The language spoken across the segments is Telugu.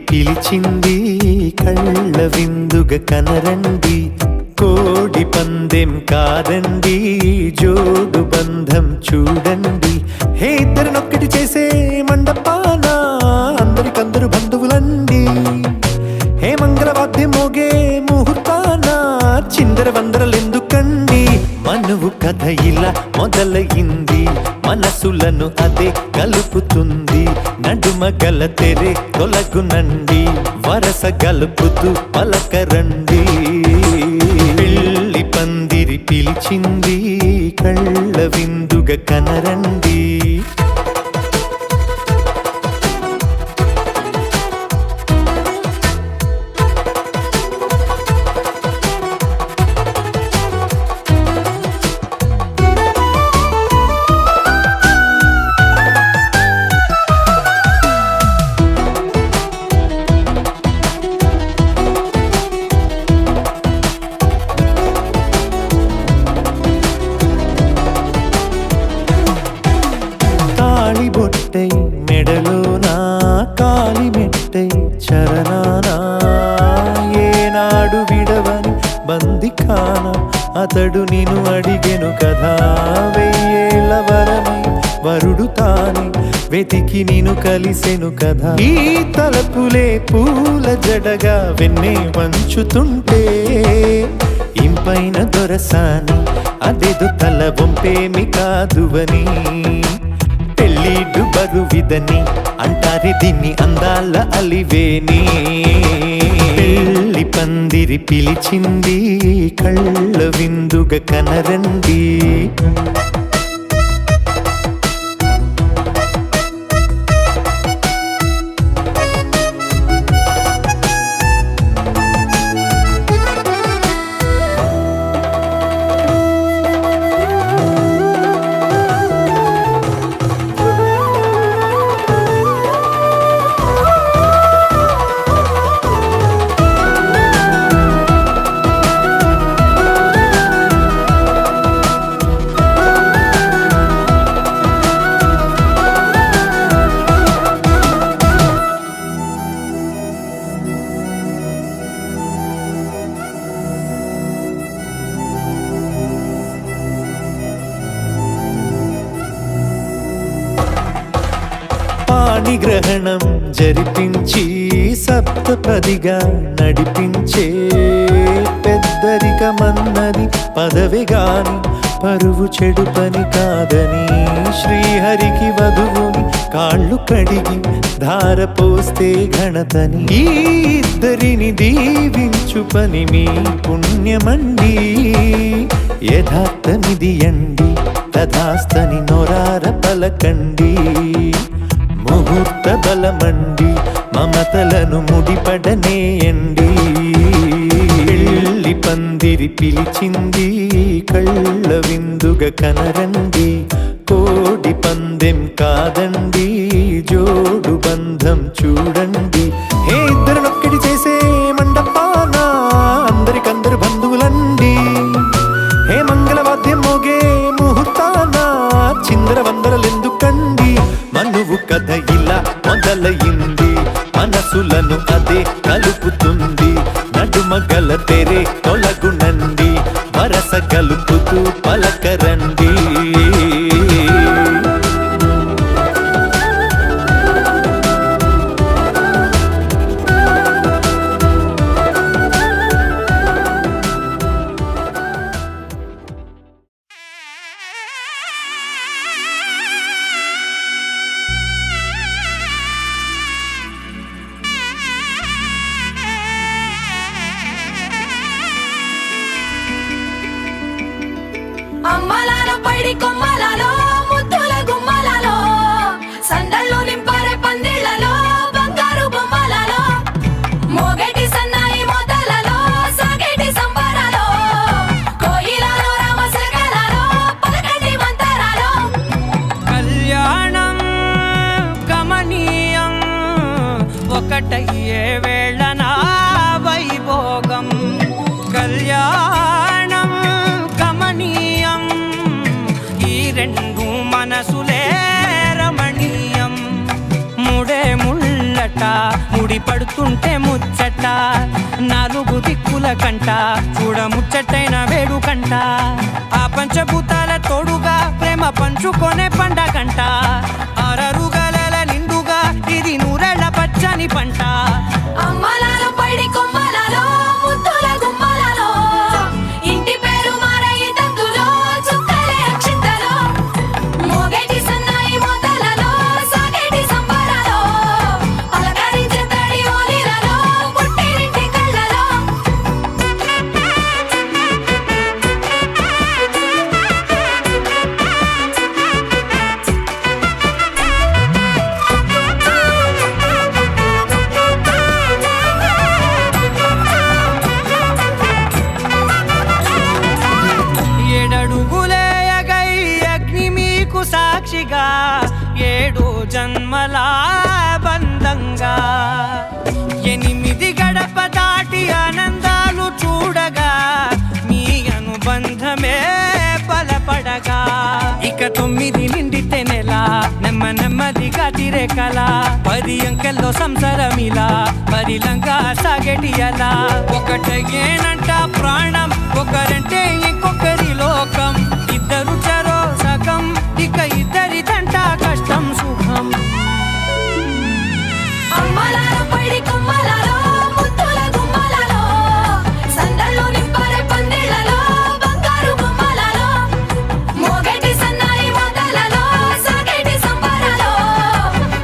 పిలిచింది కళ్ళ విందుగా కనరండి కోడి పందెం కాదండి జోడు బంధం చూడండి హే ఇద్దరినొక్కటి చేసే మండపాన అందరికందరు బంధువులండి హే మంగళవాద్యం మోగే ముహూర్తాన చిందర వందరలెందుకండి మనువు కథ ఇలా మొదలయింది మనసులను అదే కలుపుతుంది నడుమ గల తెరే తొలగునండి వరస గలుపుతూ పలకరండి పెళ్లి పందిరి పిలిచింది కళ్ళ విందుగా కనరండి బొట్టై మెడలోనా కాలి మెట్టై చరణానా ఏనాడు విడవని బందికాన అతడు నిన్ను అడిగెను కదా వెయ్యేళ్ళ వరమై వరుడు తానే వెతికి నిన్ను కలిసెను కదా ఈ తలపులే పూల జడగా వెన్నే వంచుతుంటే ఇంపైన దొరసాని అదేదో తల వంపేమి కాదువని పెళ్ళిడు బరువిదని అంటారే దీన్ని అందాల అలివేని పెళ్లి పందిరి పిలిచింది కళ్ళ విందుగా కనరండి పాణిగ్రహణం జరిపించి సప్తపదిగా నడిపించే పెద్దరికమన్నది పదవి గాని పరువు చెడు పని కాదని శ్రీహరికి వధువుని కాళ్ళు కడిగి ధార పోస్తే ఘనతని ఈ ఇద్దరిని దీవించు పని మీ పుణ్యమండి యథార్థమిది అండి తథాస్తని నొరార పలకండి ముహూర్త బలమండి మమతలను ముడిపడనేయండి పెళ్లి పందిరి పిలిచింది కళ్ళ విందుగా కనరండి కోడి పందెం కాదండి జోడు బంధం చూడండి హే ఇద్దరినొక్కటి చేసే మండపాన అందరికందరు బంధువులండి హే మంగళవాద్యం మోగే ముహూర్తాన చిందర వందరలెందుకండి మనువు కథ ఇలా మొదలయింది మనసులను అదే కలుపుతుంది నడుమ గల తెరే తొలగునండి వరస కలుపుతూ పలకరండి అమ్మలాల పైడి జారి పడుతుంటే ముచ్చట నాలుగు దిక్కుల కంట చూడ ముచ్చటైన వేడుకంట ఆ పంచభూతాల తోడుగా ప్రేమ పంచుకొనే పండగంట ఆరరుగల నిండుగా ఇది నూరెళ్ళ పచ్చని పంట అమ్మలాలో పడి కొమ్మలలో ముద్దుల గుమ్మలలో ఇంటి పేరు మారయి తందులో చుక్కలే అక్షింతలో మోగేటి సన్నాయి మోతలలో సాగేటి సంబరాలో పలకరించే తడి ఓలిలలో పుట్టినింటి కళ్ళలో ఏడడుగులేయగై అగ్ని మీకు సాక్షిగా 7 జన్మల బంధంగా 8 గడప దాటి ఆనందాలు చూడగా మీ అనుబంధమే బలపడగా ఇక 9 నిండితే నెల నెమ్మదిగా తిరేకల 10 అంకెల్లో సంసారమిలా పరిలంగా సాగేటి అలా ఒకటేనంట ప్రాణం ఒకరంటే ఇంకొకరి లోకం ఇద్దరు చరో సగం ఇక ఇద్దరిదంట కష్టం సుఖం అమ్మలాలో పడి కొమ్మలలో ముద్దుల గుమ్మలలో సందళ్ళు నింపరే పందిళ్ళలో బంగారు గుమ్మలలో మోగేటి సన్నాయి మోతలలో సాగేటి సంబరాలో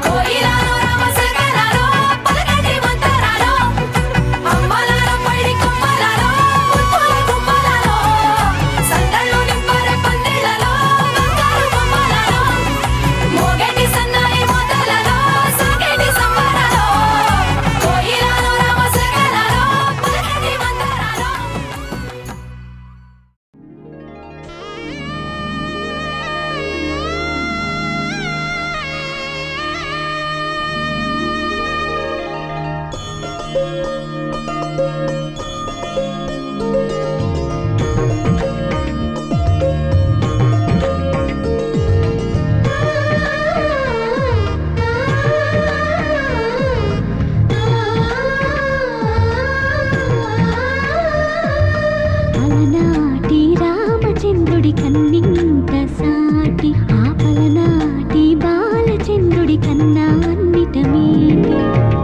కోయిలలో రామసగరాలో పలకటి మంతరాలో అమ్మలాలో పడి కొమ్మలలో ముద్దుల గుమ్మలలో సందళ్ళు నింపరే పందిళ్ళలో బంగారు గుమ్మలలో మోగేటి సన్నాయి మోతలలో సాగేటి సంబరాలో కోయిలలో రామసగరాలో పలకటి మంతరాలో అలనాటి రామచంద్రుడి కన్నింత సాటి ఆపలనాటి బాలచంద్రుడి కన్నా అన్నిట మేటి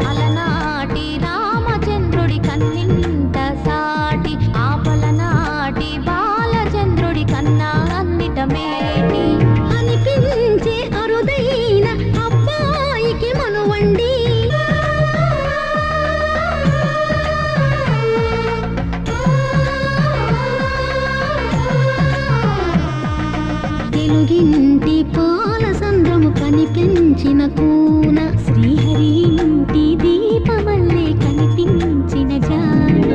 అలనాటి రామచంద్రుడి కన్నింత సాటి ఆపలనాటి బాలచంద్రుడి కన్నా అన్నిట మేటి అనిపించే అరుదైన అబ్బాయికి మనువండి తెలుగింటి పాల సంద్రము కనిపించిన కూన శ్రీహరి ఇంటి దీపమల్లే కనిపించిన జాడ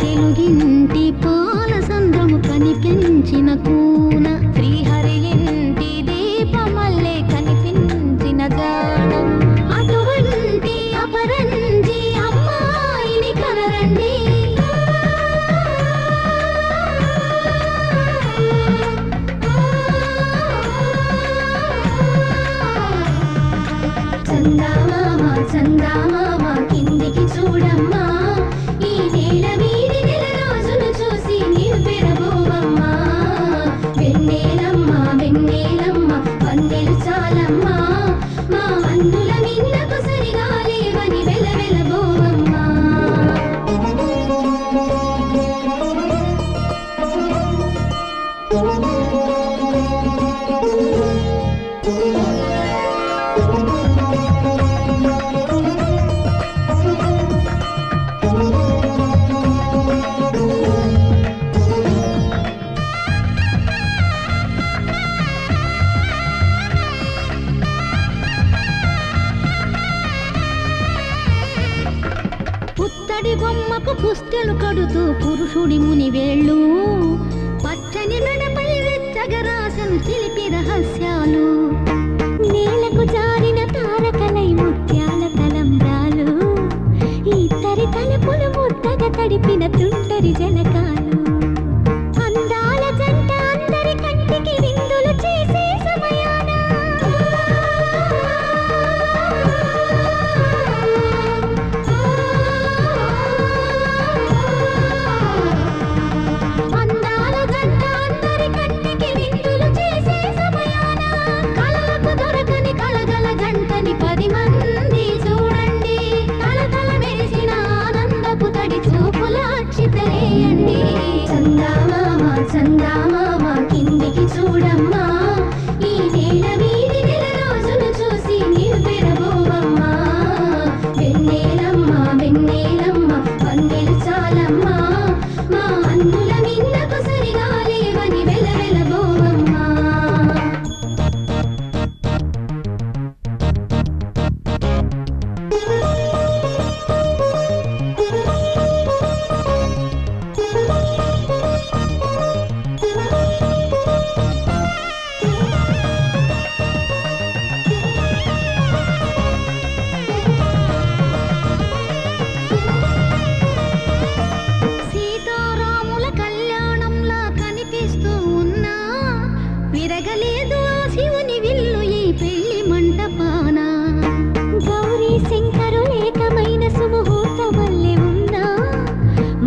తెలుగింటి పాల సంద్రము కనిపించిన కూన శ్రీహరి ఇంటి దీపమల్లే కనిపించిన జాడ అటువంటి అపరంజి అమ్మాయిని కనరండి చందామామ కిందికి చూడమ్మా ఈ నేల వీడి నెల రోజులు చూసి నీవు పెరబోవమ్మా వెన్నెలమ్మ వన్నెలు చాలమ్మా మా అందుల మిన్నకు సరిగా లేవని వెలవెలబోవమ్మా పుత్తడి బొమ్మకు పుస్తెలు కడుతూ పురుషుడి ముని వేళ్ళు పచ్చని మెడపై వెచ్చగరాసను చిలిపి రహస్యాలు నేలకు జారిన తారకలై ముత్యాల తలంబ్రాలు ఇద్దరి తలుపులు ముద్దగా తడిపిన తుంటరి జలకాలు అందాల జంట అందరి కంటికి విందులు చేసే సమయాన చందమామ కిందికి చూడమ్మా ఈ నేల వీధి నెల రోజులు చూసి నివ్వెరబోవమ్మా వెన్నెలమ్మ వెన్నెలమ్మ వన్నెలు చాలమ్మా మా అన్నుల మిన్నకు సరిగా లేవని వెలవెలబోవమ్మా సీతారాముల కళ్యాణంలా కనిపిస్తూ ఉన్నా విరగలేదు ఆ శివుని విల్లు ఈ పెళ్లి మంటపాన గౌరీ శంకరు ఏకమైన సుముహూర్త వల్లే ఉన్నా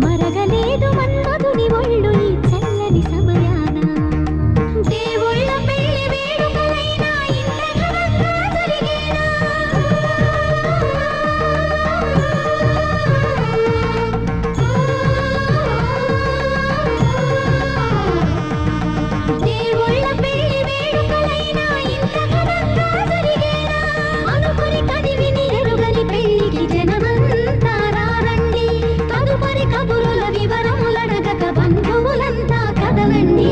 మరగలేదు మన్మధుని ఒళ్ళు ఈ చల్లని సమయాన దేవుళ్ళ పెళ్లి వేడుకలైనా ఇంత ఘనంగా జరిగేనా దేవుళ్ళ పెళ్లి వేడుకలైనా ఇంత ఘనంగా జరిగేనా అనుకుని కదివిని ఎరుగని పెళ్లికి జనమంతా రారండి తదుపరి కబురుల వివరములడగక బంధువులంతా కదలండి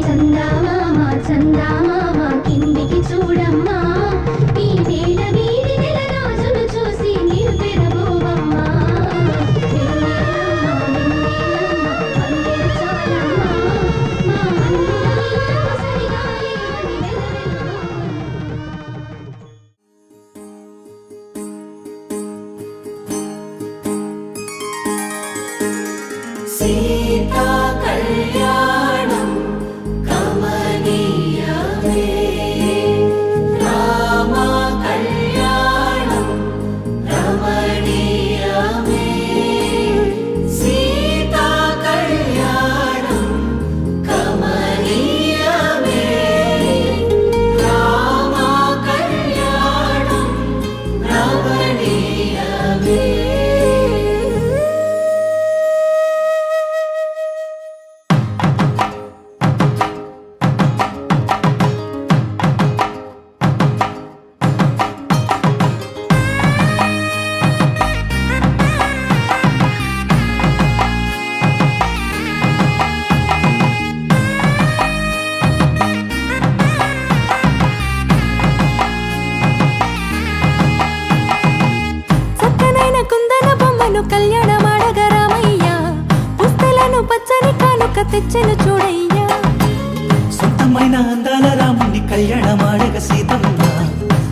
చందమామ చందమామ కిందికి చూడమ్మా ఈ నేల వీధి నెల రోజులు చూసి నివ్వెరబోవమ్మా వెన్నెలమ్మ వెన్నెలమ్మ వన్నెలు చాలమ్మా మా అన్నుల మిన్నకు సరిగా లేవని వెలవెలబోవమ్మా సీతా కళ్యాణం కమనీయమే రామ కళ్యాణం రమణీయమే సీతా కళ్యాణం కమనీయమే రామ కళ్యాణం రమణీయమే చక్కనైన కుందన బొమ్మను కళ్యాణమాడగ రామయ్య పుస్తలను పచ్చని కానుక తెచ్చెను చూడయ్యా సొంతమైన అందాల రాముని కళ్యాణమాడగ సీతమ్మ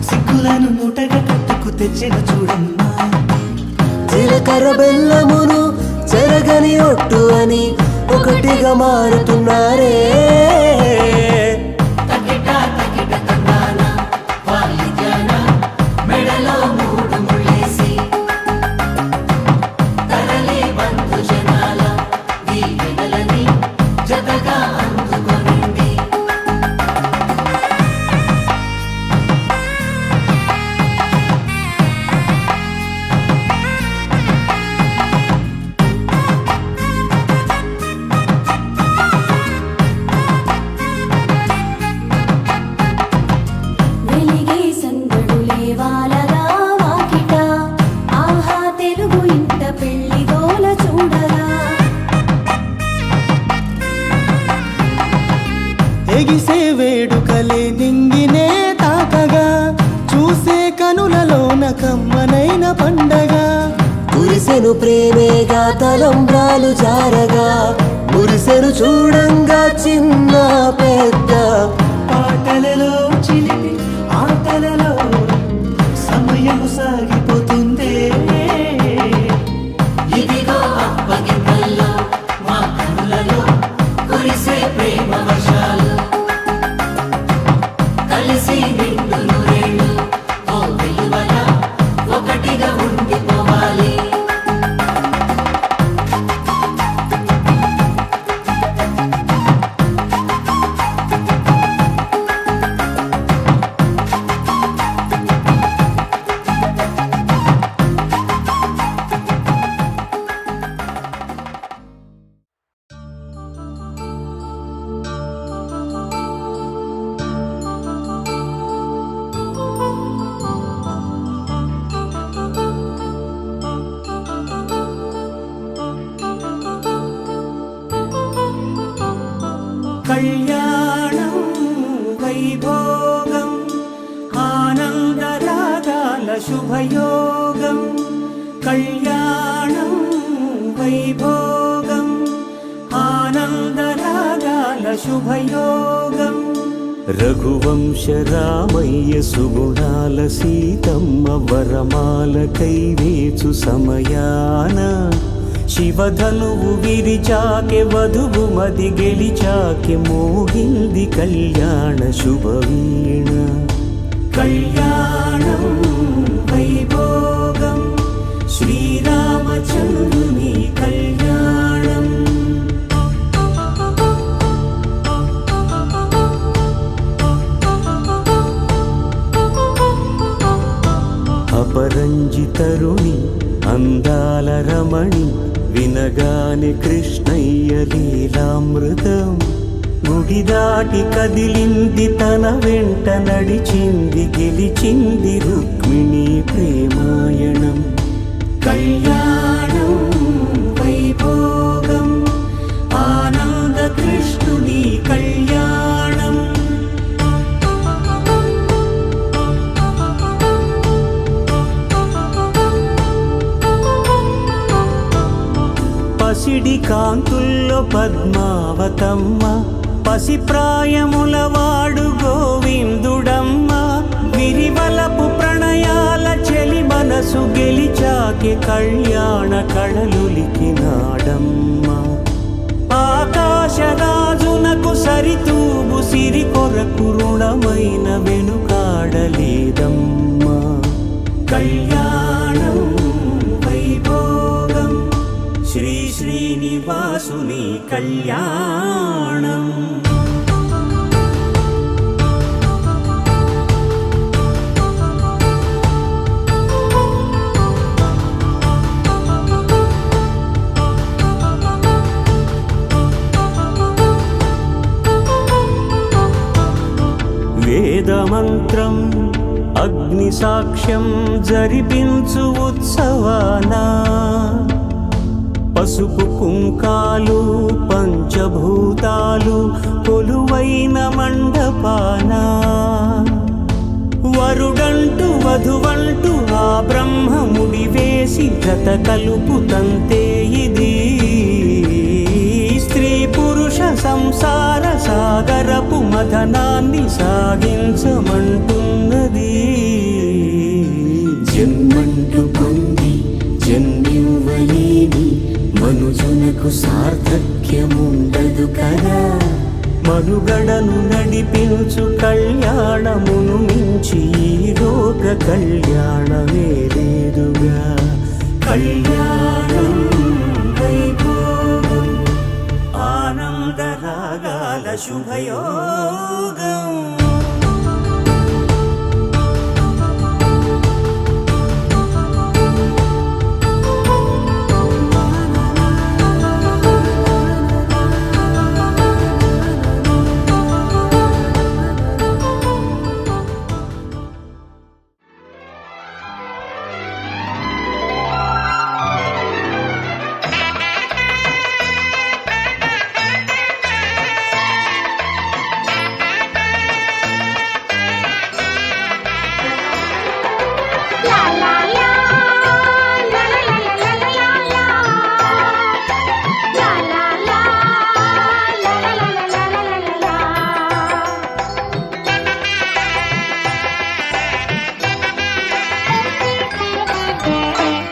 సిగ్గులను మూటగా కట్టుకు తెచ్చిన చూడమ్మా జీలకర్ర బెల్లమును చెరగని ఒట్టు అని ఒకటిగా మారుతున్నారే తకిట తకిట తందాన వాలిజాన మెడలో మూడు ముళ్ళేసి తరలి బంధు జనాల దీవెనలని జతగా అందుకొనింది వెలిగే సందడులే వాలగా వాకిట ఆహా తెలుగు ఇంట పెళ్లి గోల చూడగా ఎగిసే వేడుకలే నింగినే తాకగా చూసే కనులలోన కమ్మనైన పండగ కురిసెను ప్రేమేగా తలంబ్రాలు జారగా మురిసెను చూడంగా చిన్న పెద్ద పాటలలో చిలిపి ఆటలలో సమయము సాగిపోతుందే ఇదిగో అప్పగింతల్లో మా కనులలో కురిసే ప్రేమ వర్షాలు కలిసి నిండు నూరేళ్ళు ఓ వెలువల ఒకటిగా ఉండిపోవాలి కళ్యాణం వైభోగం ఆనందరాగాల శుభయోగం కళ్యాణం వైభోగం ఆనందరాగాల శుభయోగం రఘువంశ రామయ్య సుగుణాల సీతమ్మ వరమాల కైవేచు సమయాన శివధనువు విరిచాకె వధువు మది గెలిచాకె మోగింది కళ్యాణ శుభవీణ కళ్యాణం వైభోగం శ్రీరామచంద్రుని కళ్యాణం అపరంజి తరుణి అందాల రమణి వినగానే కృష్ణయ్య లీలామృతం గుడి దాటి కదిలింది తన వెంట నడిచింది గెలిచింది రుక్మిణి ప్రేమాయణం కళ్యాణం వైభోగం ఆనంద కృష్ణుని కళ్యాణం పసిడి కాంతుల్లో పద్మావతమ్మ పసిప్రాయముల వాడు గోవిందుడమ్మ విరివలపు ప్రణయాల చెలి మనసు గెలిచాకె కళ్యాణ కళలులికినాడమ్మ ఆకాశరాజునకు సరితూగు సిరి కొరకు రుణమైన వెనుకాడలేదమ్మా కళ్యాణం వైభోగం శ్రీ శ్రీనివాసుని కళ్యాణం వేదమంత్రం అగ్ని సాక్ష్యం జరిపించు ఉత్సవానా పసుపు కుంకాలు పంచభూతాలు కొలువైన మండపానా వరుడంటూ వధువంటూ ఆ బ్రహ్మముడి వేసి జత కలుపు తంతే ఇది స్త్రీ పురుష సంసార సాగరపు మథనాన్ని సాగించమంటున్నది జన్మంటూ పొంది జన్మివ్వలేని మనుజునకు సార్థక్యముండదు కదా మనుగడను నడిపించు కళ్యాణమును మించి ఈ లోక కళ్యాణమే లేదుగా కళ్యాణం వైభోగం ఆనందరాగాల శుభయోగం లా లా లా లా లా లా లా లా లా లా లా లా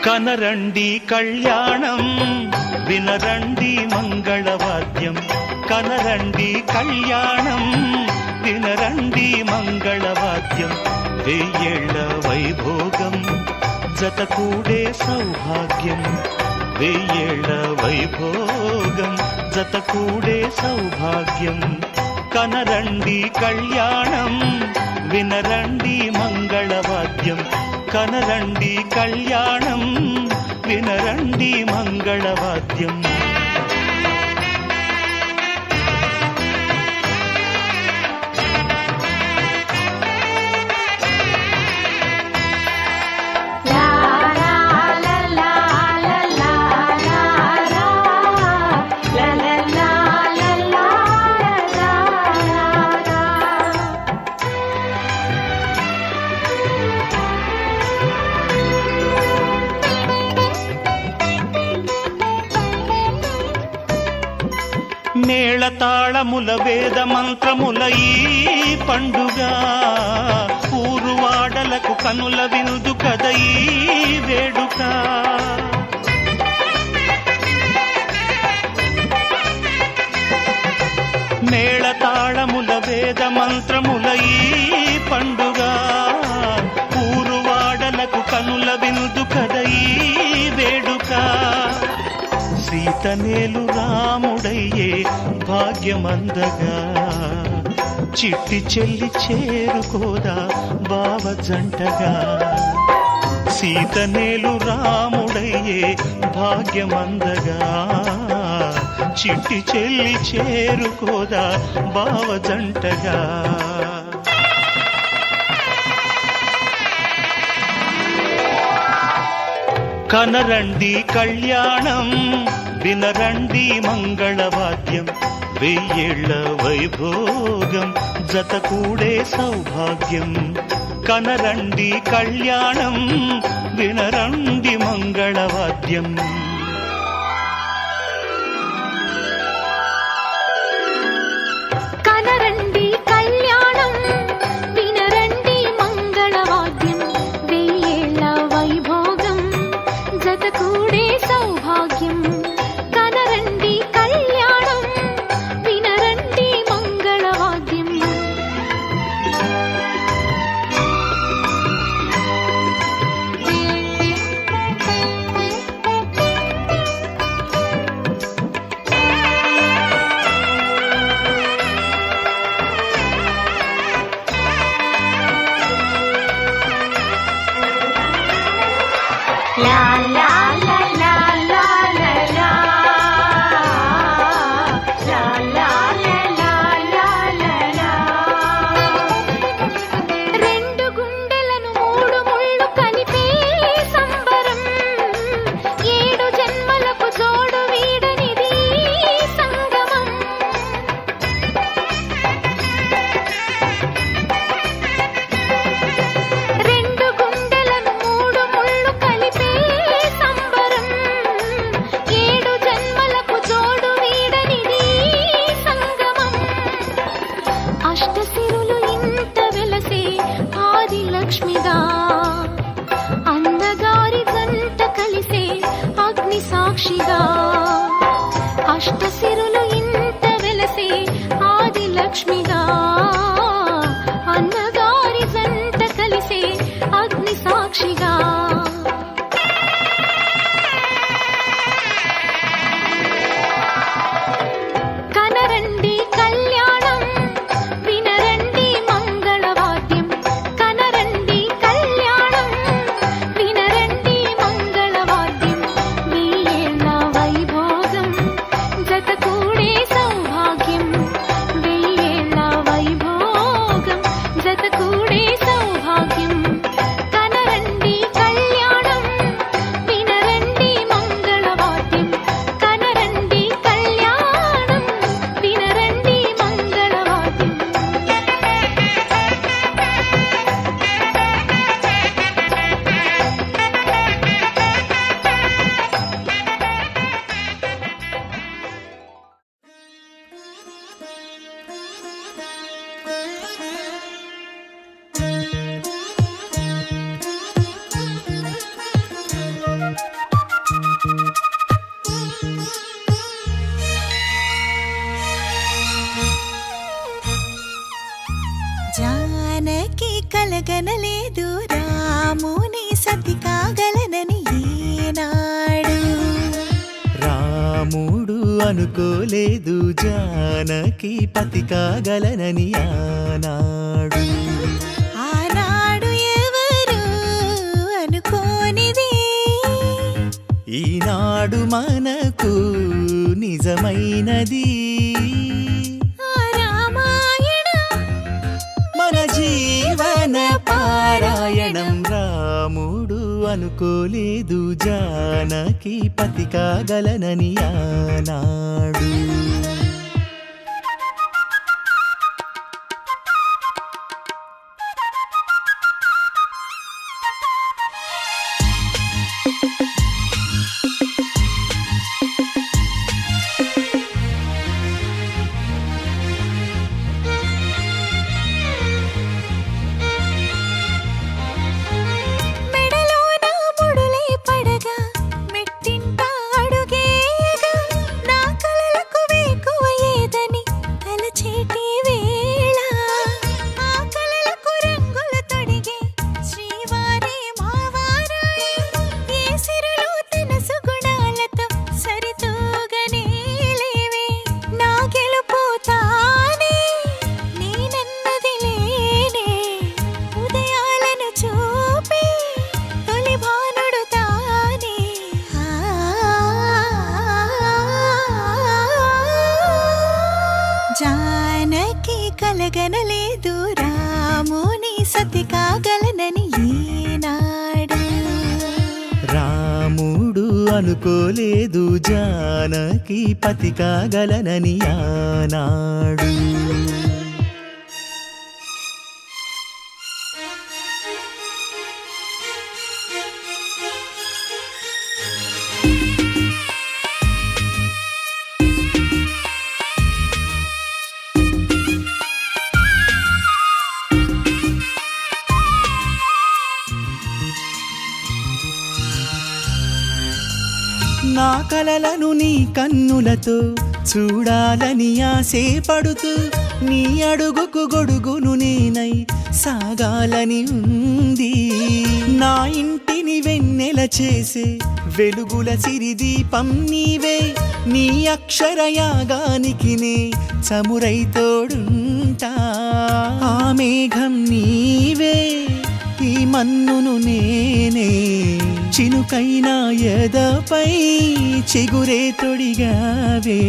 కనరండి కళ్యాణం వినరండి మంగళవాద్యం కనరండి కళ్యాణం వినరండి మంగళవాద్యం వెయ్యేళ్ల వైభోగం జతకూడే సౌభాగ్యం వెయ్యేళ్ల వైభోగం జతకూడే సౌభాగ్యం కనరండి కళ్యాణం వినరండి మంగళవాద్యం కనరండి కళ్యాణం వినరండి మంగళవాద్యం లా మేళతాళముల వేద మంత్రముల ఈ పండుగ ఊరువాడలకు కనుల విందు కద ఈ వేడుక. మేళతాళముల వేద మంత్రముల ఈ పండుగ ఊరువాడలకు కనుల విందు కద ఈ వేడుక. సీతనేలు రాముడయ్యే భాగ్యమందగా చిట్టి చెల్లి చేరుకోదా బావ జంటగా. సీతనేలు రాముడయ్యే భాగ్యమందగా చిట్టి చెల్లి చేరుకోదా బావ జంటగా. కనరండి కళ్యాణం వినరండి మంగళవాద్యం వెయ్యేళ్ల వైభోగం జతకూడే సౌభాగ్యం. కనరండి కళ్యాణం వినరండి మంగళవాద్యం. కనరండి కళ్యాణం వినరండి మంగళవాద్యం వెయ్యేళ్ల వైభోగం జతకూడే సౌభాగ్యం. కనరండి కళ్యాణం వినరండి మంగళవాద్యం. లా లా లా లా లా లా లా. లా లా లా లా లా లా లా. రెండు గుండెలను మూడు ముళ్ళు కలిపే సంబరం ఏడు జన్మలకు జోడు వీడనిది సంగమం. రెండు గుండెలను మూడు ముళ్ళు కలిపే సంబరం ఏడు జన్మలకు జోడు వీడనిది సంగమం. అష్టసిరులు ఇంత వెలసే ఆది లక్ష్మిగా అందగారి జంట కలిసే అగ్ని సాక్షిగా. అష్టసిరులు ఇంత వెలసే ఆది లక్ష్మిగా అన్నగారి జంట కలిసే అగ్ని సాక్షిగా. కనరండి కళ్యాణం వినరండి మంగళవాద్యం. కనరండి కళ్యాణం వినరండి మంగళవాద్యం వెయ్యేళ్ల వైభోగం జతకూడే సౌభాగ్యం. వెయ్యేళ్ల వైభోగం జతకూడే సౌభాగ్యం. కనరండి కళ్యాణం వినరండి మంగళవాద్యం. కనరండి కళ్యాణం వినరండి మంగళవాద్యం. జానకి కలగనలేదు రాముని సతి కాగలనని ఏనాడు. రాముడు అనుకోలేదు జానకి పతి కాగలనని ఆనాడు. ఆనాడు ఎవరు అనుకోనిది ఈనాడు మనకు నిజమైనది. ఆ రామాయణం మన జీవన పారాయణం. రాముడు అనుకోలేదు జానకి పతి కాగలనని ఆనాడు. జానకి కలగనలేదు రాముని సతి కాగలనని ఈనాడు. రాముడు అనుకోలేదు జానకి పతి కాగలనని ఆనాడు. నా కలలను నీ కన్నులతో చూడాలని ఆశపడుతూ నీ అడుగుకు గొడుగును నేనై సాగాలని ఉంది. నా ఇంటిని వెన్నెల చేసే వెలుగుల సిరిదీపం నీవే. నీ అక్షరయాగానికి నే చమురై తోడుంటా. ఆ మేఘం నీవే, ఈ మన్నును నేనే. చినుకైనా ఎదపై చిగురే తొడిగావే.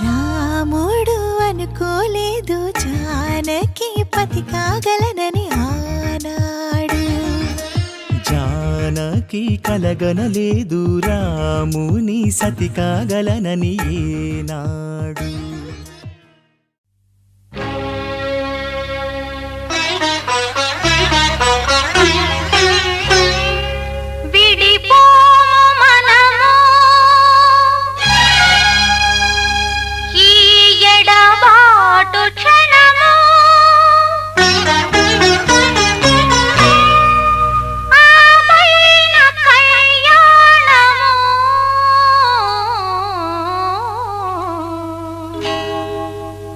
రాముడు అనుకోలేదు జానకి పతి కాగలనని ఆనాడు. జానకి కలగనలేదు రాముని సతి కాగలనని ఏనాడు.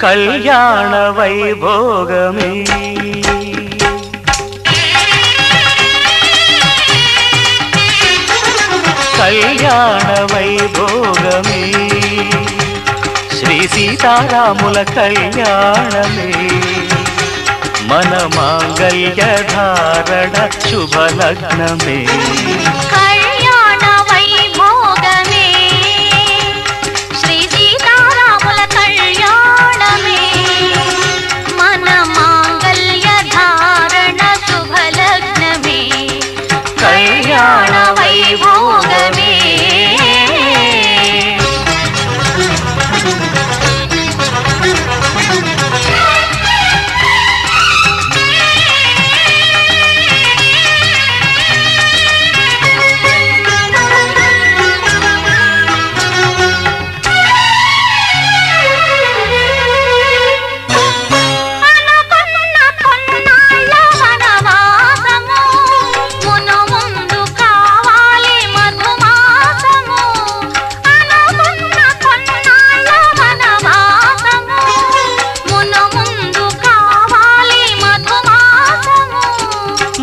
కళ్యాణ వైభోగమే కళ్యాణ వైభోగమే శ్రీ సీతారాముల కళ్యాణమే మన మాంగళ్య ధారణ శుభలగ్నమే. కళ్యాణ వైభోగమే శ్రీ సీతారాముల కళ్యాణమే మన మాంగళ్య ధారణ శుభలగ్నమే. కళ్యాణ వైభోగమే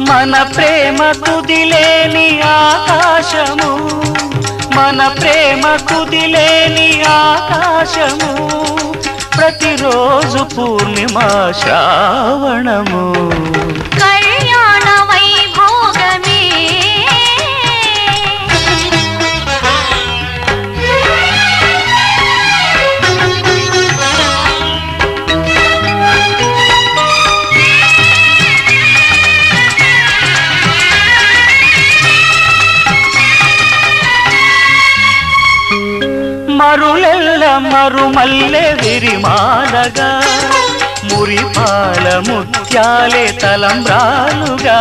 మన ప్రేమ కుదిలేని ఆకాశము మన ప్రేమ కుదిలేని ఆకాశము ప్రతిరోజు పూర్ణిమ శ్రావణము. కళ్యాణ వైభోగమే మరులెల్ల మరుమల్లె విరిమాలగా మురిపాల ముత్యాలే తలంబ్రాలుగా.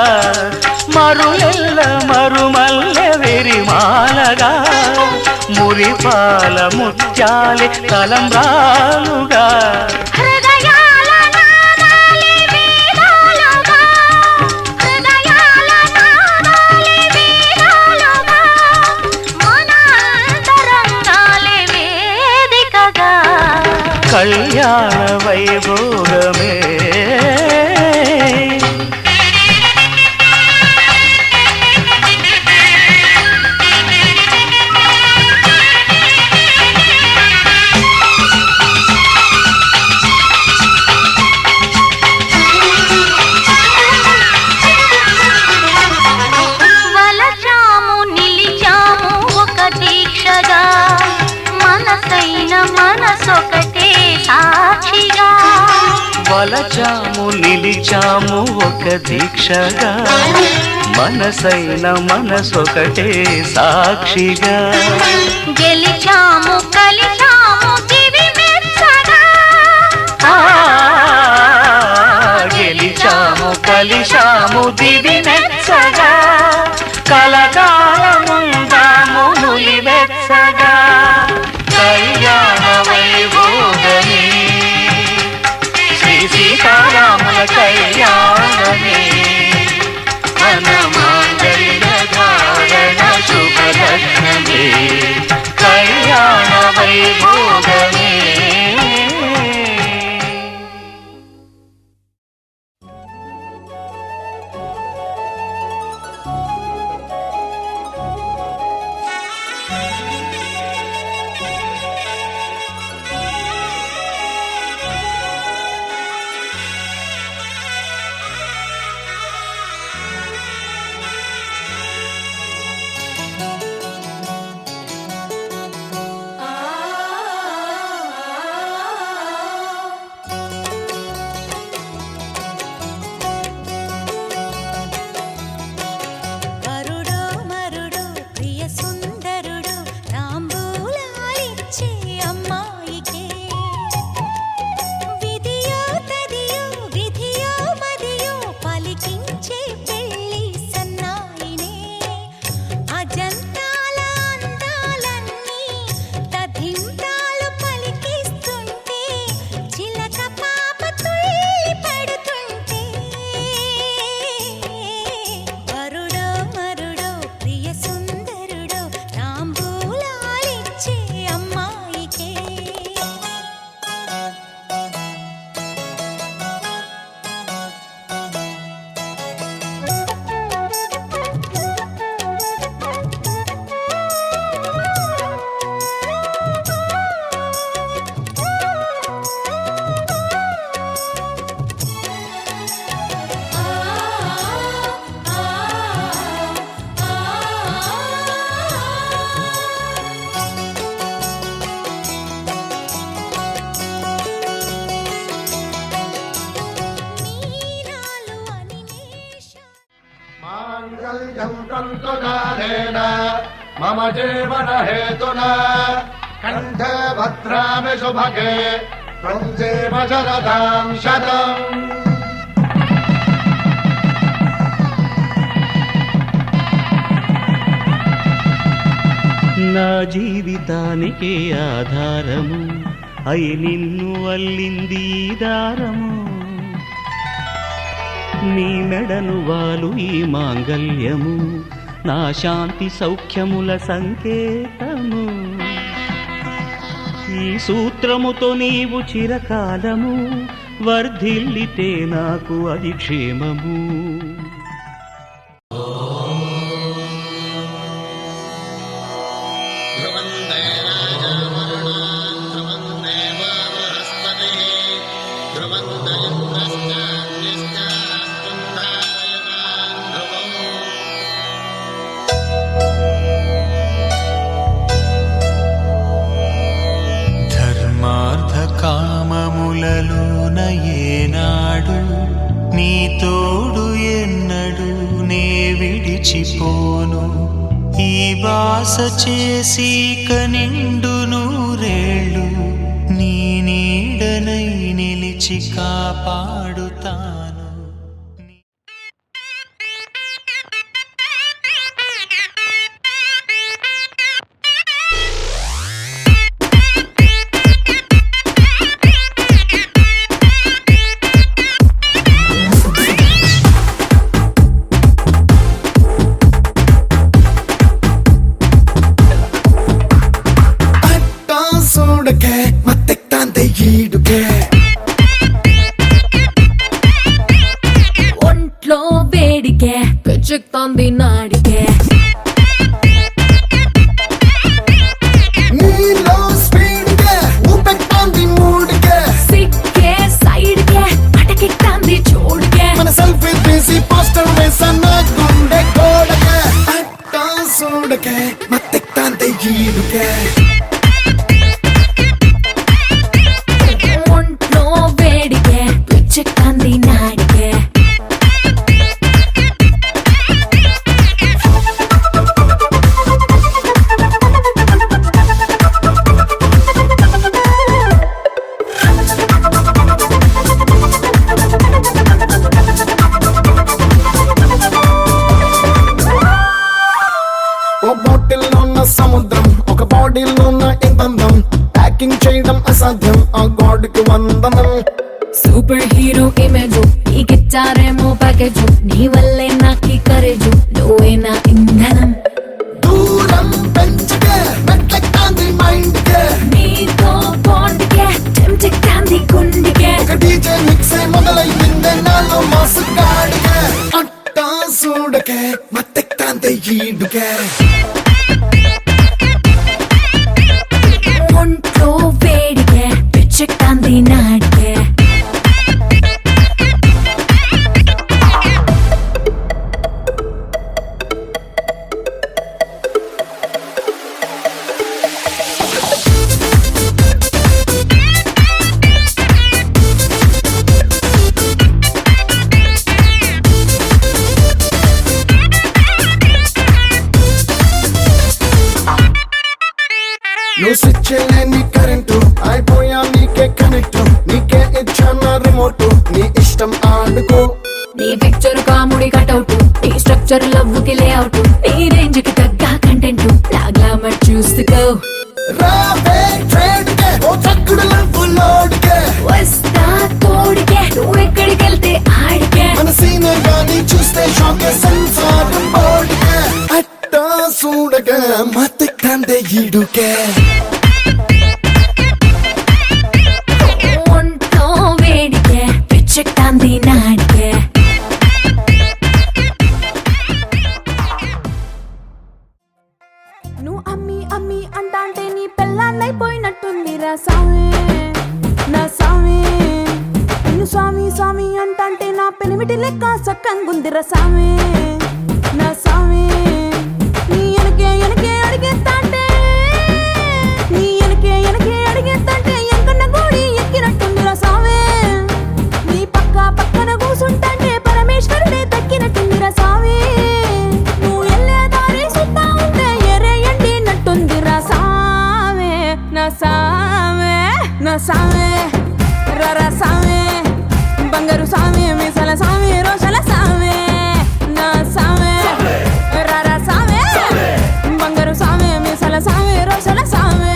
మరులెల్ల మరుమల్లె విరిమాలగా మురిపాల ముత్యాలే తలంబ్రాలుగా. కళ్యాణ వైభోగమే దీక్షగా మనసైన మనసొకటే సాక్షిగా గెలిచాము కలిచాము దివి మెచ్చగా గెలిచాము కలిశాము దివి మెచ్చగా కలకాలముందాము నులివెచ్చగా కళ్యాణ వైభోగమే శ్రీ సీతారాముల కళ్యాణమే మన మాంగళ్య ధారణ శుభలగ్నమే కళ్యాణ వైభోగమే. వరుడో మరుడో ప్రియ సుందరుడు తాంబూలాలిచ్చే అమ్మాయికే విధియో తదియో విధియో మదియో పలికించే పెళ్లి సన్నాయినే అజంతాల అందాలన్నీ తథింతాలు పలికిస్తుంటే చిలక పాప తుళ్ళి పడుతుంటే వరుడో మరుడో ప్రియ సుందరుడో తాంబూలాలిచ్చే అమ్మాయికే మీనాలు అనిమేష మాంగళ్యం తంతునానేన మమ జీవన హేతునా కంఠే భద్రామి శుభగే త్వం జీవ శరదాం శతం. నా జీవితానికి ఆధారము అయి నిన్ను అల్లింది ఈ దారము నీ మెడను వాలు ఈ మాంగల్యము నా శాంతి సౌఖ్యముల సంకేతము ఈ సూత్రముతో నీవు చిరకాలము వర్ధిల్లితే నాకు అది క్షేమము. ధర్మార్థ కామములలోన ఏనాడు నీ తోడు ఎన్నడు నే విడిచిపోను ఈ బాస చేసి కనిండు నూరేళ్ళు నీ నీడనై నిలిచి కాపాడుతాను. ಸೋಡಕ್ಕೆ ಮತ್ತೆ ತಂದೆ ಈಡುಗೆ ఒంట్లో వేడికే పిచ్చెక్కుతోంది నాడికే ನೀಲೋ ಸ್ಪೀಡ್ಗೆ ಊಪೆಕ್ತಾಂದಿ ಮೂಡ್ಗೆ సిక్కే సైడ్కే అటకెక్కుతోంది చూడుకే మన సెల్ఫీ తీసి పోస్టర్ వేసన్న గుండె గోడಗೆ ಅಟ್ಟ ಸೋಡಕ್ಕೆ ಮತ್ತೆ ತಂದೆ ಈಡುಗೆ ఒంట్లో వేడికే పిచ్చెక్కుతోంది నాడికే ఓ బాటిల్లో ఉన్న సముద్రం, ఒక బాడీలో ఉన్న ఇంధనం, ప్యాకింగ్ చేయడం అసాధ్యం, ఆ గాడ్కి వందనం. సూపర్ హీరో ఇమేజ్ నీకిచ్చారేమో ప్యాకేజ్, నీ వల్లే నాకి కరేజ్, నువ్వే నా ఇంధనం. దూరం పెంచకే మెట్లెక్కాంది మైండ్ కే, నీతో బాండ్ కే చెంచెక్కాంది గుండెకే. ఒక డీజే మిక్సే మొదలైందే నాలో మాసు గాడికే. అట్టా చూడకే మత్తెక్కాంది ఈడుకే. ఒంట్లో వేడికే పిచ్చెక్కాంది నాడికే. నువ్వు స్విచ్ లేని కరెంటు, అయిపోయా నీకే కనెక్ట్, నీకే ఇచ్చానా రిమోట్, నీ ఇష్టం ఆడుకో. నీ పిక్చర్ కాముడి కటౌట్, నీ స్ట్రక్చర్ లవ్ కి లేఅవుట్, నీ రేంజ్ కి తగ్గ కంటెంట్, నా గ్లామర్ చూసుకో. రావే ట్రేడ్ కే ఓ చక్కుడు లవ్వు లోడ్ కే, వస్తా తోడికే నువ్వెక్కడికి వెళ్తే ఆడికే. మన సీనే గాని చూస్తే షాకే సెన్సార్ బోర్డ్ కే. అట్టా చూడగా మత్తెక్కాందే ఈడుకే. ఒంట్లో వేడికే పిచ్చెక్కాంది నాడికే. నువ్వు అమ్మి అమ్మి అంటాంటే నీ పెళ్ళాన్నైపోయినట్టుంది రా సామి, నా సామి. నిన్ను స్వామి స్వామి అంటాంటే నా పెనిమిటి లెక్క సక్కంగుందిరా సామి, నా సామి. నీ ఎనకే ఎనకే అడిగేస్తాంటే, నీ ఎనకే ఎనకే అడిగేస్తాంటే ఎంకన్న గోడి ఎక్కినట్టుందిరా సామి. నీ పక్క పక్కన కూసుంటాంటే పరమేశ్వరుడే దక్కినట్టుందిరా సామి. నువ్వు ఎల్లే దారి సుత్తా ఉంటే ఎరే ఎండినట్టుందిరా సామి, నా సామి, నా సామి. రర సామి, బంగారు సామి, మీసాల సామి, రోషల సామి, నా సామి. రర సామి, బంగారు సామి, మీసాల సామి, రోషల సామి.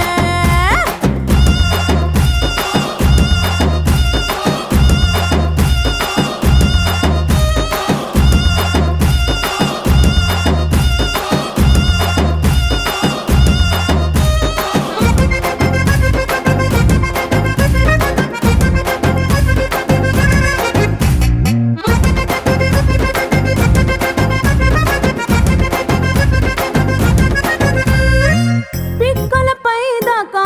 పిక్కలపై దాకా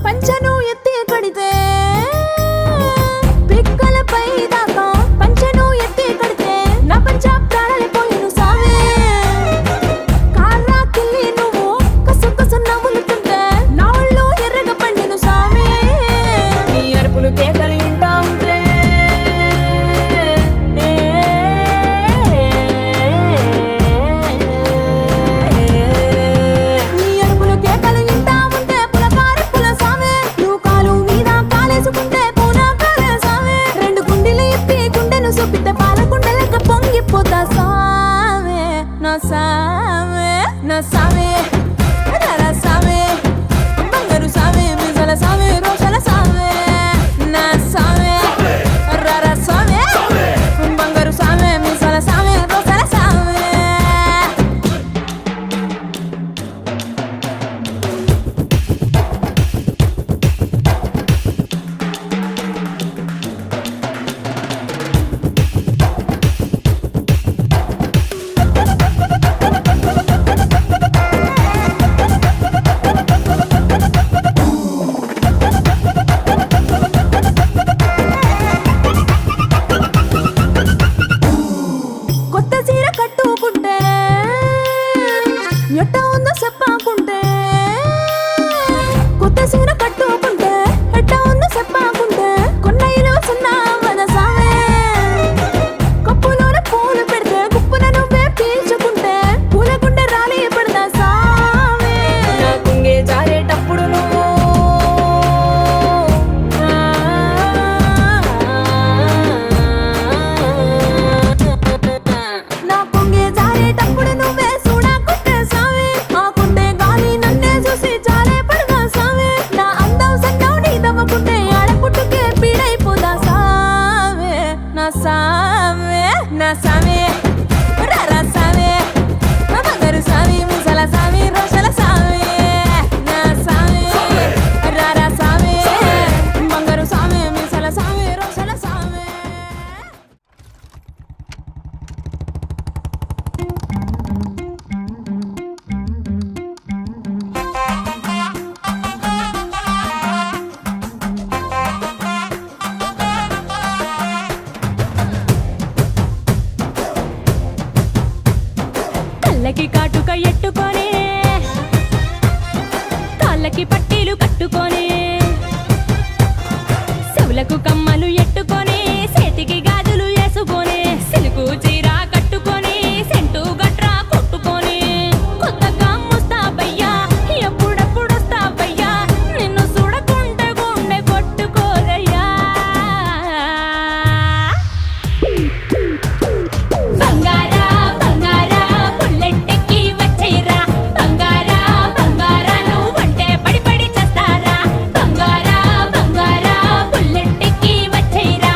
పంచను ఎత్తి కడితే, పిక్కలపై దాకా పంచను ఎత్తి కడితే నా పంచ ప్రాణాలిపోయిను సామే. కాళ్ళకిల్లి నువ్వు కసు కసు నవ్వులుతుంటే నా ఒళ్ళు ఎర్రగా పండిను సామే. నీ అరుపులు కేకలు వింటా ఉంటే నీ అరుపులు కేకలు వింటా ఉంటే పులకారి పుల సామే. నువ్వు కాలు మీద కాలేసుకుంటే పూనా కాలే సామే. రెండు గుండెలు ఇప్పి గుండెను చూపితే పాల గుండె లెక్క పొంగిపోతా సామే, నా సామే, నా సామే. రర సామే, బంగారు సామే, మీసాల సామే, రోషల సామే, నా సామే. రర సామే, బంగారు సామే, మీసాల సామే, రోషల సామే. కొత్త చీర కట్టుకుంటే ఎట్ట ఉందో చెప్పాకుంటే, కొత్త చీర కట్టుకుంటే ఎట్ట ఉందో చెప్పాకుంటే కొన్నైలో సున్నా వన సామే. కప్పులోన పూలు పెడితే గుప్పున నువ్వే పీల్చుకుంటే పూల గుండె రాలి పడదా సామే. నా కుంగే జారేటప్పుడు నువ్వు నా కుంగే జారేటప్పుడు నువ్వే చూడా కళ్ళకి కాటుక ఎట్టుకొని కాళ్ళకి పట్టీలు కట్టుకొని చెవులకు కమ్మలు ఎట్టుకొని చేతికి గాజులు వేసుకొని సిలుకు చీర కట్టుకొని సెంటు గట్రా కొట్టుకొని కొత్తగా ముస్తాబయ్యా ఎప్పుడెప్పుడు వస్తాబయ్యా నిన్ను చూడకుంటే గుండె కొట్టుకోదయ్యా బంగారా బంగారా బుల్లెట్టెక్కి వచ్చేరా బంగారా బంగారా నువ్వంటే పడి పడి చేస్తారా బంగారా బంగారా బుల్లెట్టెక్కి వచ్చేరా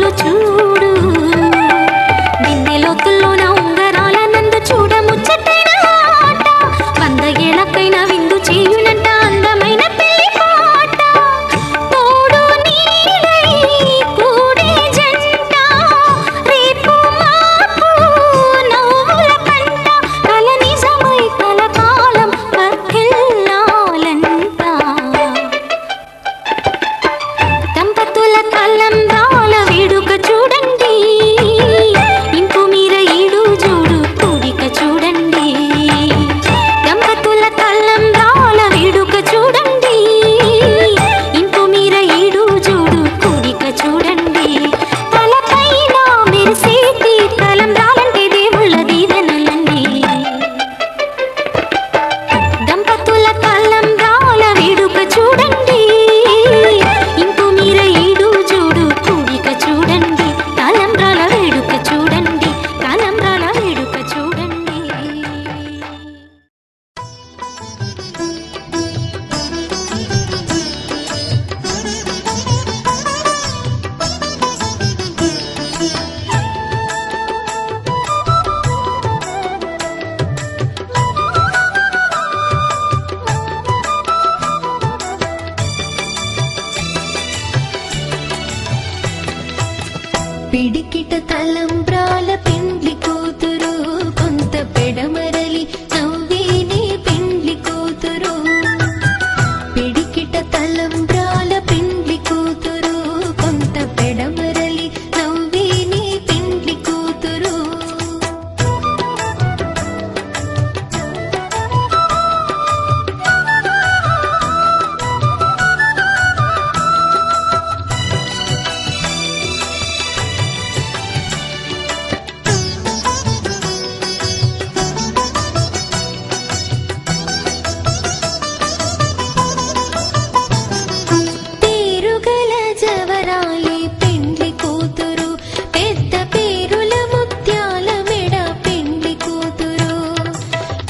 నన్ను చూడు దిన్నెలోతుల్లోన ఉంగరాల నందు చూడ ముచ్చటైన ఆట 100 ఏళ్ళకైనా విందు చేయునంట అందమైన పెళ్లి పాట తోడు నీడై కూడే జంట రేపు మాపు నవ్వుల పంట కల నిజమై కలకాలం వర్ధిల్లాలంట దంపతుల తలంబ్రాల వేడుక చూడండి ఇంపు మీర ఈడు జోడు కూడిక చూడండి దంపతుల తలంబ్రాల వేడుక చూడండి ఇంపు మీర ఈడు జోడు కూడిక చూడండి తలపైన మెరిసేటి తలంబ్రాలంటే దేవుళ్ళ దీవెనలండి దంపతుల తలంబ్రాల వేడుక చూడండి ఇంపు మీర ఈడు జోడు కూడిక చూడండి తలంబ్రాల వేడుక చూడండి తలంబ్రాల వేడుక చూడండి పిడికిట తలంబ్రాల పెండ్లి కూతురు కొంత పెడమరలి నవ్వేనే పెండ్లి కూతురు పిడికిట తలంబ్రాల పెండ్లి కూతురు కొంత పెడమరలి నవ్వేనే పెండ్లి కూతురు పేరుగల జవరాలి పెండ్లి కూతురు పెద్ద పేరుల ముత్యాల మెడ పెండ్లి కూతురు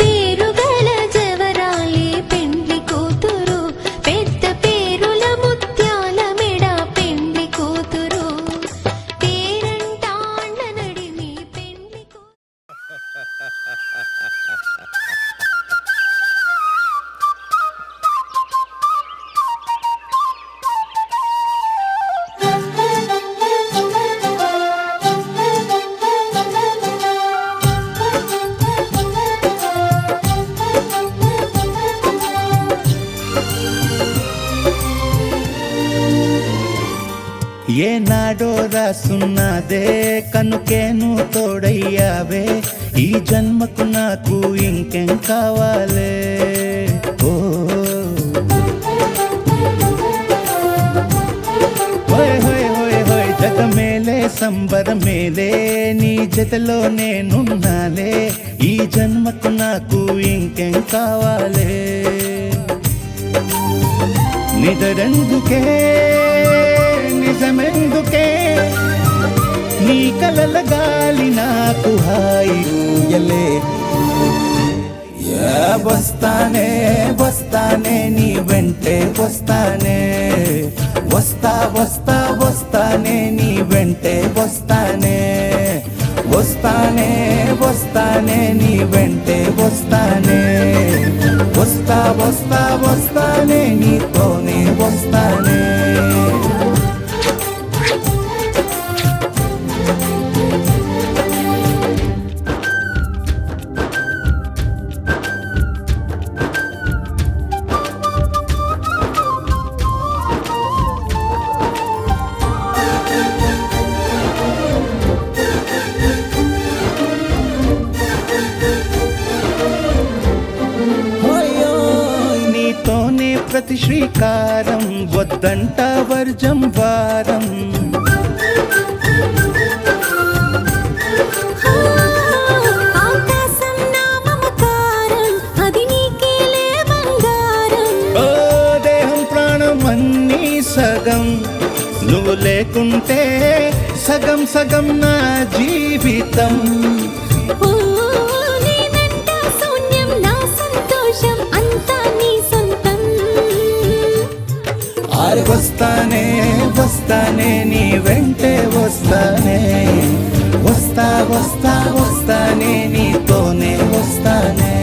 పేరుగల జవరాలి పెండ్లి కూతురు పెద్ద పేరుల ముత్యాల మెడ పెండ్లి కూతురు పేరంటాళ్ళ నడిమి పెండ్లి ఏనాడో రాసున్నదే కనుకేను తోడయ్యావే ఈ జన్మకు నాకు ఇంకేం కావాలే ఓ హోయ్ హోయ్ హోయ్ హోయ్ జగమేలే సంబరమేలే నీ జతలో నేనున్నాలే ఈ జన్మకు నాకు ఇంకేం కావాలే నిదరెందుకే నిజమెందుకే నీ కలల గాలి నాకు హాయిలే వస్తానే వస్తానే నీ వెంటే వస్తానే వస్తా వస్తా వస్తానే నీ వెంటే వస్తానే వస్తానే వస్తానే నీ వెంటే వస్తానే వస్తా వస్తా వస్తానే నీతోనే వస్తానే ప్రతి శ్రీకారం వద్దంట వర్జం వారం ఆకాశం నా మమకారం అది నీకేలే బంగారం ఓ దేహం ప్రాణం అన్నీ సగం నువ్వు లేకుంటే సగం సగం నా జీవితం నేనంట శూన్యం నా సంతోషం అంతా నీ సొంతం అరే వస్తానే వస్తానే నీ వెంటే వస్తానే వస్తా వస్తా వస్తానే నీతోనే వస్తానే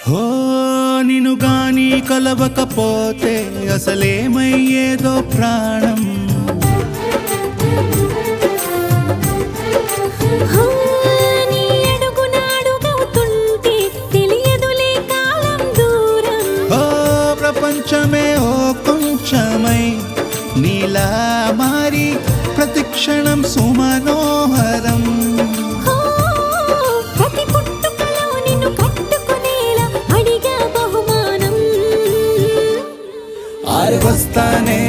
హో నిన్ను గాని కలవకపోతే అసలేమయ్యేదో ప్రాణం నీ అడుగునాడుగవుతుంటే తెలియదులే కాలం దూరం. ఓ ప్రపంచమే ఓ కొంచెమై నీలా మారి ప్రతిక్షణం సుమనోహరం ప్రతి పుట్టుకలో నిన్ను కట్టుకునేలా అడిగా బహుమానం. అరే వస్తానే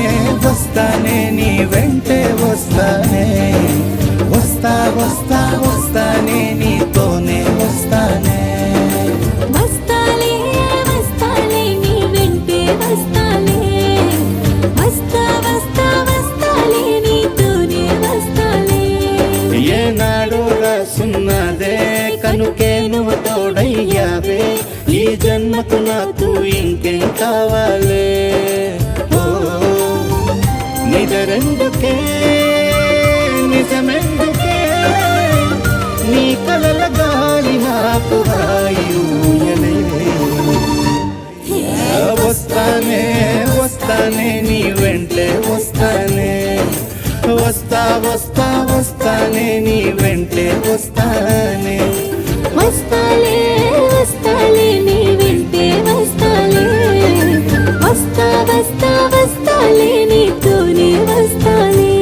వస్తానే నీ వెంటే వస్తానే వస్తా వస్తా వస్తానే నీతోనే వస్తానే వస్తాలే వస్తాలే నీ వెంటే వస్తాలే వస్తా వస్తా వస్తాలే నీతోనే వస్తాలే. ఏనాడు రాసున్నదే కనుకే నువ్వు తోడయ్యావే ఈ జన్మకు నాకు ఇంకేం కావాలే ఓ నిజరెందుకే నిజమెందుకే నీ కలల గాలి నాకు హాయిలే వస్తానే వస్తానే నీ వెంటే వస్తానే వస్తా వస్తా వస్తానే నీ వెంటే వస్తానే వస్తాలే వస్తాలే నీ వెంటే వస్తాలే వస్తా వస్తా వస్తాలే నీతోనే వస్తాలే.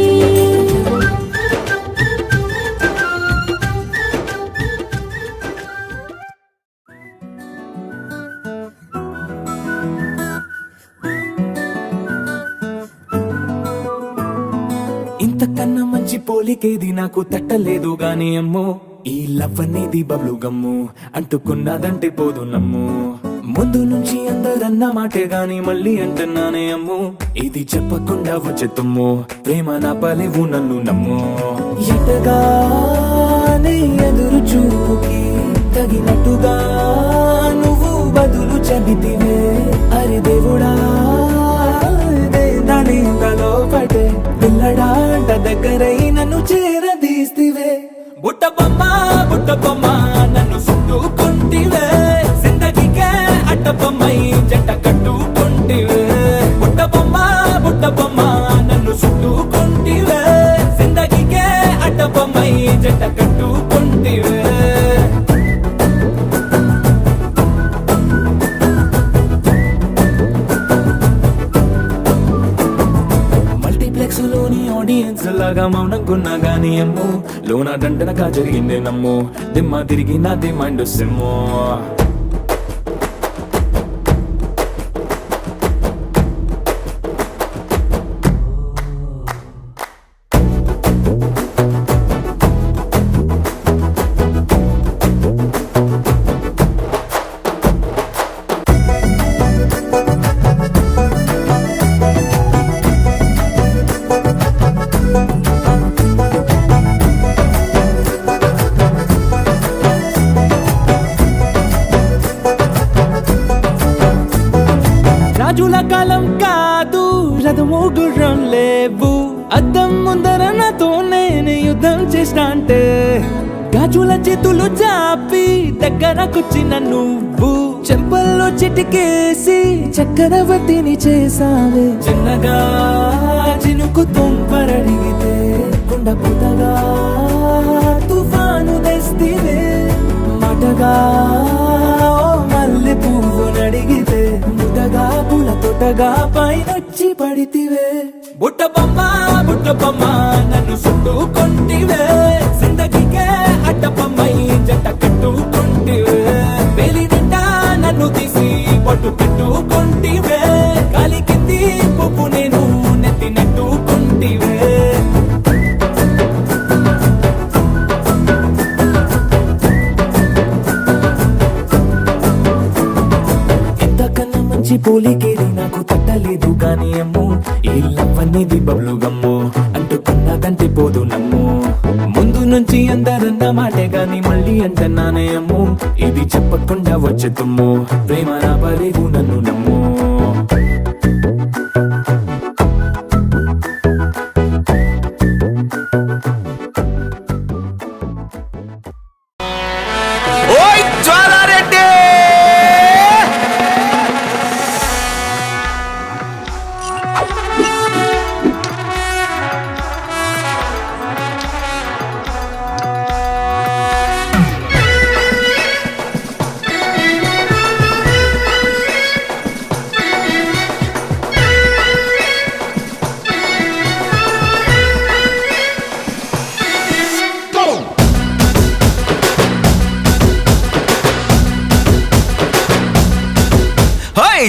ఇంతకన్నా మంచి పోలికేది నాకు తట్టలేదు గాని అమ్మో ఈ లవ్ అనేది బబ్లు గమ్ము అంటుకున్నదంటే పోదు నమ్ము ముందు నుంచి అందరన్న మాటే గాని మళ్ళీ అంటున్నానే అమ్ము ఇది చెప్పకుండా వచ్చే తుమ్ము ప్రేమ నా పలేవు నన్ను నమ్ము ఎటగానే ఎదురు చూకి తగినట్టుగా నువ్వు బదులు చెబితివే అరే దేవుడా దాని తలో పటే పిల్లడాంట దగ్గరై నన్ను చేరదీస్తివే బుట్ట బొమ్మ నన్ను చుట్టుకుంటివే జిందగీకే అట్టబొమ్మై జంట కట్టుకుంటివే బుట్ట బొమ్మ నన్ను చుట్టుకుంటివే జిందగీకే అట్టబొమ్మై జంట కట్టుకుంటివే. మల్టీప్లెక్స్ లోని ఆడియన్స్ లాగా మౌనంకున్నా గానీ అమ్ము లోన దండనగా జరిగిందే నమ్ము దిమ్మ తిరిగి నా దిమ్మండు సిమ్ము రాజుల కాలం కాదు రథము గుర్రం లేవు అద్దం ముందర నాతో నేను యుద్ధం చేస్తా అంటే గాజుల చేతులు చాపి దగ్గరకొచ్చిన నువ్వు చెంపల్లో చిటికేసి చక్రవర్తిని చేసావే చిన్నగా చినుకు తుంపరడిగితే కుండ పుట్టగా తుఫాను తెస్తివే మాటగా మల్లె పువ్వు నడిగితే ముద్దగా పూల తోటగా పైనొచ్చి పడితివే బుట్ట బొమ్మ నన్ను చుట్టుకుంటివే జిందగీకే అట్టబొమ్మై జంట కట్టుకుంటివే వేలి నిండా నన్ను తీసి పట్టు పెట్టుకుంటివే కాలి కింది పువ్వు నేను నెత్తి నెట్టుకుంటివే. మంచి పోలికేది నాకు తట్టలేదు కానీ అమ్మో ఈ లవ్ అనేది బబ్లు గమ్ము అంటుకున్నదంటే పోదు నమ్ము ముందు నుంచి అందరన్న మాటే గాని మళ్ళీ అంటున్నానే అమ్ము ఇది చెప్పకుండా వచ్చే తుమ్ము ప్రేమ రాబలేదు నన్ను నమ్ము ఓయ్ జ్వాలారెడ్డి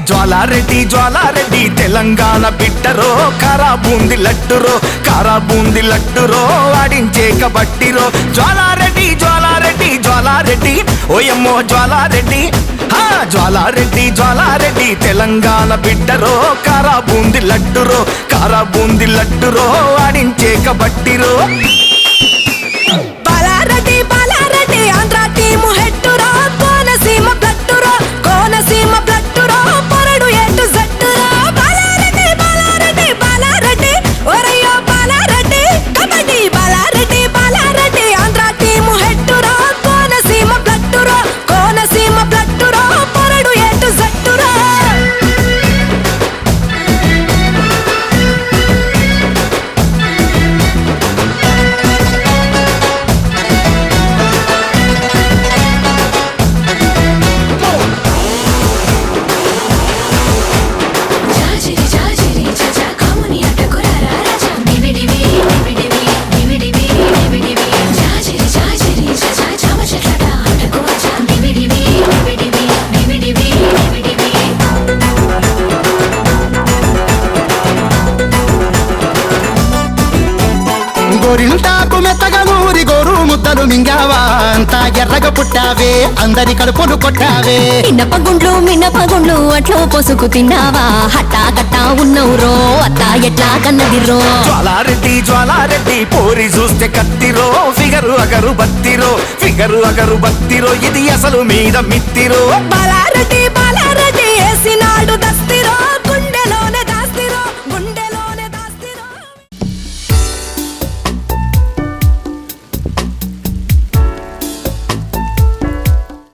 జ్వాలారెడ్డి జ్వాలారెడ్డి తెలంగాణ బిడ్డరో కారా బూంది లడ్డురో ఆడించే కబట్టిరో జ్వాలారెడ్డి జ్వాలారెడ్డి జ్వాలారెడ్డి ఓయమ్మో జ్వాలారెడ్డి జ్వాలారెడ్డి తెలంగాణ బిడ్డరో కారా బూంది లడ్డురో ఆడించే కబట్టిరో బాలారెడ్డి బాలారెడ్డి ఆంధ్ర టీము హెట్టురా కోనసీమ బ్లట్టురా పొరడు ఎటు జట్టురా బాలారెడ్డి బాలారెడ్డి బాలారెడ్డి ఒరయ్యో బాలారెడ్డి కబడ్డీ బాలారెడ్డి ఆంధ్ర టీము హెట్టురా కోనసీమ బ్లట్టురా పొరడు ఎటు జట్టురా గోరింటాకు మెత్తగా నూరి గోరు ముద్దలు మింగావా అంతా ఎర్రగా పుట్టావే అందరి కడుపులు కొట్టావే మినపగుండ్లు అట్లో పొసుకు తిన్నావా హట్టా కట్టా ఉన్నవురో అత్త ఎట్లా కన్నదిరో జ్వాలారెడ్డి పోరి చూస్తే కత్తిరో ఫిగరు అగరు బత్తిరో ఇది అసలు మీద మిత్తిరో